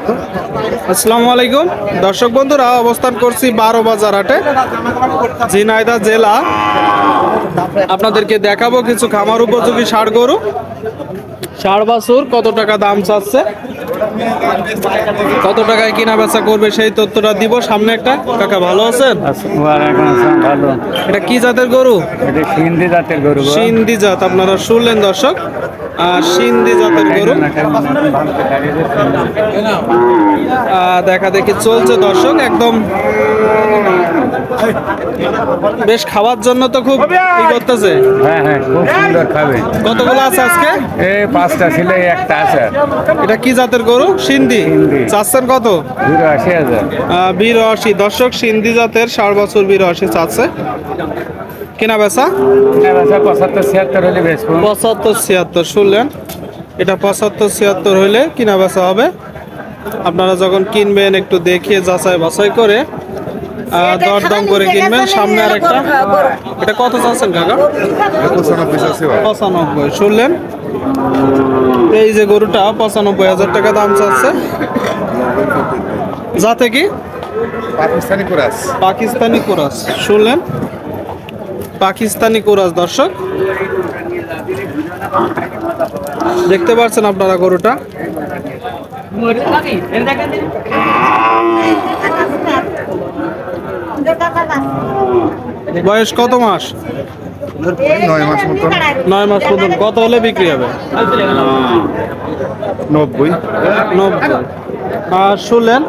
আসসালামু আলাইকুম দর্শক বন্ধুরা, অবস্থান করছি 12 বাজার হাটে, ঝিনাইদহ জেলা। আপনাদেরকে দেখাবো কিছু খামার উপযোগী ষাঁড় গরু। ষাঁড় বাছুর কত টাকা দাম চাচ্ছে, কত টাকায় কিনা বেচা করবে সেই তথ্যটা দিব সামনে। একটা কাকা ভালো আছেন? ভালো। এটা কি জাতের গরু? এটা সিন্ধি জাতের গরু। সিন্ধি জাত, আপনারা শুনলেন দর্শক, সিন্ধি জাতের গরু। দেখা দেখি চলছে দর্শক, একদম বেশ খাওয়ার জন্য তো খুব ই করতেছে। হ্যাঁ হ্যাঁ, খুব সুন্দর খাবে। কতগুলো আছে আজকে? এই 5টা ছিল, একটা আছে। এটা কি জাতের গরু? সিন্ধি। সিন্ধি। চাচ্ছেন কত? 82,000। 82 দর্শক, সিন্ধি জাতের ষাঁড় বাছুর 82 চাচ্ছে। কেনা বেচা 75-76 হলে বেশ। 75-76 শুনলেন, এটা 75-76 হইলে কিনা বেচা হবে। আপনারা যখন কিনবেন একটু দেখিয়ে যাচাই বাছাই করে দরদাম করে কিনবেন। সামনে আর একটা, এটা কত চাচ্ছেন কাকা? 95 শুনলেন, এই যে গরুটা 95,000 টাকা দাম চাচ্ছে। যাতে কি পাকিস্তানি কোরাস শুনলেন, পাকিস্তানি কোরাস দর্শক দেখতে পাচ্ছেন আপনারা গরুটা। বয়স কত মাস? 9 মাস মতন। 9 মাস মতন। কত হলে বিক্রি হবে? 90। আর শুনলেন,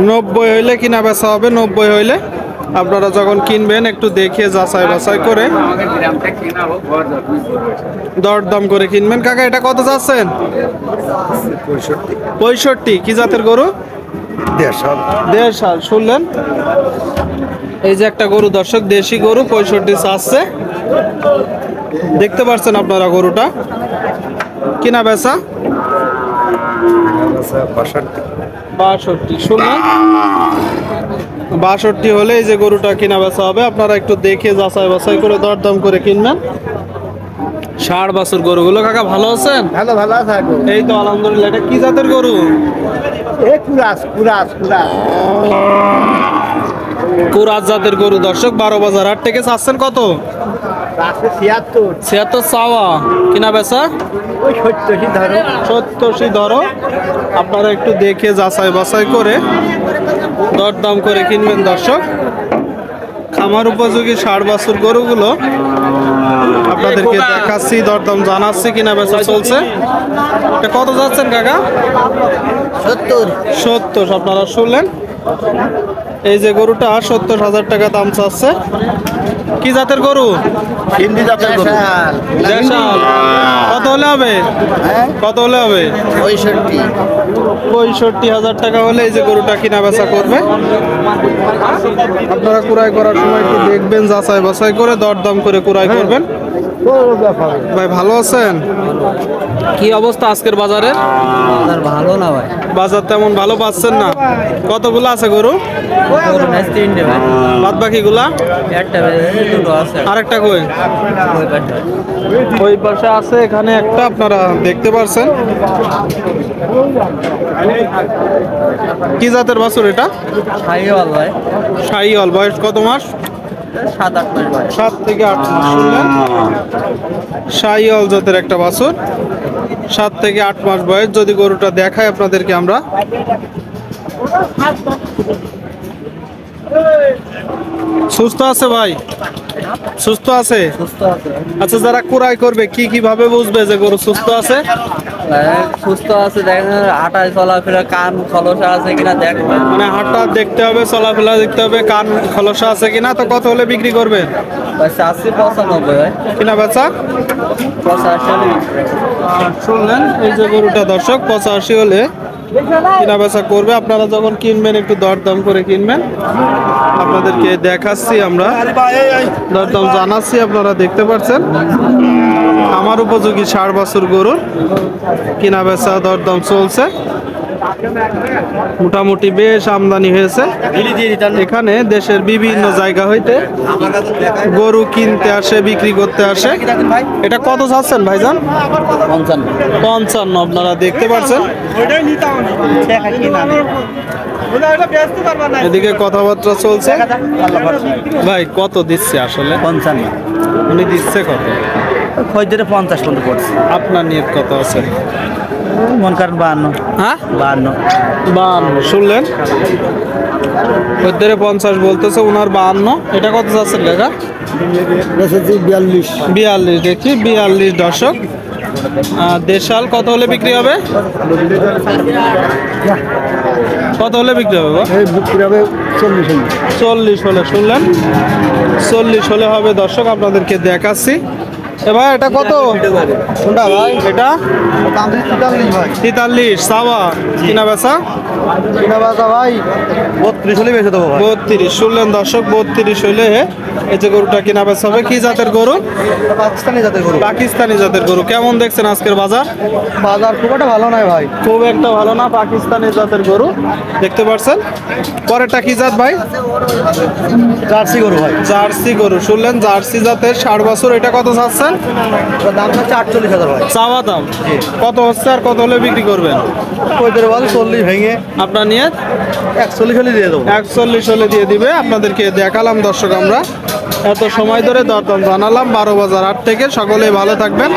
90 হইলে কিনা বেচা হবে। 90 হইলে আপনারা যখন কিনবেন একটু দেখে যাচাই বাছাই করে দরদাম করে কিনবেন। কাকা এটা কত যাচ্ছেন? 65। কি জাতের গরু? দেশাল শুনলেন, এই যে একটা গরু দর্শক, দেশি গরু, 65 চাচ্ছে। দেখতে পাচ্ছেন আপনারা গরুটা। কিনা বেচা 62 শুনলেন, 62 হলে এই যে গরুটা কিনা বেচা হবে। আপনারা একটু দেখে যাচাই বাছাই করে দরদাম করে কিনবেন। ষাঁড় বাছুর গরুগুলো। কাকা ভালো আছেন? ভালো আছে। এই তো আলহামদুলিল্লাহ। এটা কি জাতের গরু? কুরাস জাতের গরু দর্শক, 12 বাজার হাট থেকে। চাচ্ছেন কত? 76 চাওয়া, কিনা বেচা 70 ধরো। আপনারা একটু দেখে যাচাই বাছাই করে দরদাম করে কিনবেন দর্শক। খামার উপযোগী ষাঁড় বাছুর গরুগুলো আপনাদেরকে দেখাচ্ছি, দরদাম জানাচ্ছি, কিনা বেচা চলছে। এটা কত যাচ্ছেন কাকা? 70। আপনারা শুনলেন, এই যে গরুটা 70,000 টাকা দাম চাচ্ছে। কি জাতের গরু? হিন্দি জাতের গরু। দেশাল। কত হলে হবে? কত হলে হবে? 65,000 টাকা হলে এই যে গরুটা কিনা বেচা করবে। আপনারা কুড়াই করার সময় একটু দেখবেন, যাচাই বাছাই করে দরদাম করে কুড়াই করবেন। ভাই ভালো আছেন? কি অবস্থা আজকের বাজারে? ভালো না ভাই, বাজার তেমন ভালো পাচ্ছেন না। কতগুলো আছে গরু? বাদ বাকিগুলা? আরেকটা কই? ওই পাশে আছে, এখানে একটা আপনারা দেখতে পাচ্ছেন। কি জাতের বাছুর এটা? শাহিওয়াল। বয়স কত মাস? 7 থেকে 8 মাস শুনলেন, শাহিওয়াল জাতের একটা বাছুর, 7 থেকে 8 মাস বয়স। যদি গরুটা দেখায় আপনাদেরকে আমরা। সুস্থ আছে ভাই? সুস্থ আছে। আচ্ছা, যারা কুড়াই করবে কি কিভাবে বুঝবে যে গরু সুস্থ আছে? সুস্থ আছে দেখেন, হাঁটায় চলাফেরা, কান খলসা আছে কিনা দেখবেন। মানে হাঁটা দেখতে হবে, চলাফেরা দেখতে হবে, কান খলসা আছে কিনা। তো কত হলে বিক্রি করবেন? 95 কিনা বেচা 85। শুনলেন, এই যে গরুটা দর্শক 85 হলে কিনা বেচা করবে। আপনারা যখন কিনবেন একটু দরদাম করে কিনবেন। আপনাদেরকে দেখাচ্ছি আমরা, দরদাম জানাচ্ছি, আপনারা দেখতে পাচ্ছেন। আমার উপযোগী ষাঁড় বাছুর গরুর কিনা বেচা দরদাম চলছে। মোটামুটি বেশ আমদানি হয়েছে। এখানে দেশের বিভিন্ন জায়গা হইতে গরু কিনতে আসে, বিক্রি করতে আসে। এটা কত চাচ্ছেন ভাইজান? 55 আপনারা দেখতে পাচ্ছেন। এদিকে কথাবার্তা চলছে। ভাই কত দিচ্ছে আসলে? 55 উনি দিচ্ছে কত? খদ্দের 50 পর্যন্ত পড়ছে। আপনার নিয়ত কত আছে? মন কারণ 52। হ্যাঁ 52 52 শুনলেন, ওদের 50 বলতেছে, ওনার 52। এটা কত যাচ্ছে লেখা? 42 দেখি 42 দর্শক। দেশাল কত হলে বিক্রি হবে? কত হলে বিক্রি হবে? 40 হলে শুনলেন, 40 হলে হবে দর্শক। আপনাদেরকে দেখাচ্ছি। এবার এটা কত? কোনটা ভাই? এটা 43 সাবা। কিনা বেচা? ভাই 32 হলে বেঁচে দেবো 32 শুনলেন দর্শক। 32 হইলে এই যে গরুটা কিনা বেচা হবে। কি জাতের গরু? পাকিস্তানি জাতের গরু। পাকিস্তানি জাতের গরু। কেমন দেখছেন আজকের বাজার? বাজার খুব একটা ভালো নয় ভাই। খুব একটা ভালো না, পাকিস্তানি জাতের গরু দেখতে পাচ্ছেন। পরেরটা কি জাত ভাই? জার্সি গরু ভাই। জার্সি গরু শুনলেন, জার্সি জাতের 60 বছর। এটা কত চাচ্ছেন? দাম হচ্ছে 48,000 ভাই। চাওয়া দাম কত হচ্ছে আর কত হলে বিক্রি করবেন? কইদের বল 40 ভেঙে আপনার নিয়ে 41 হলে দিয়ে দেবো। 41 হলে দিয়ে দিবে। আপনাদেরকে দেখালাম দর্শক আমরা এত সময় ধরে দরদাম জানালাম 12 বাজার 8 থেকে। সকলেই ভালো থাকবেন।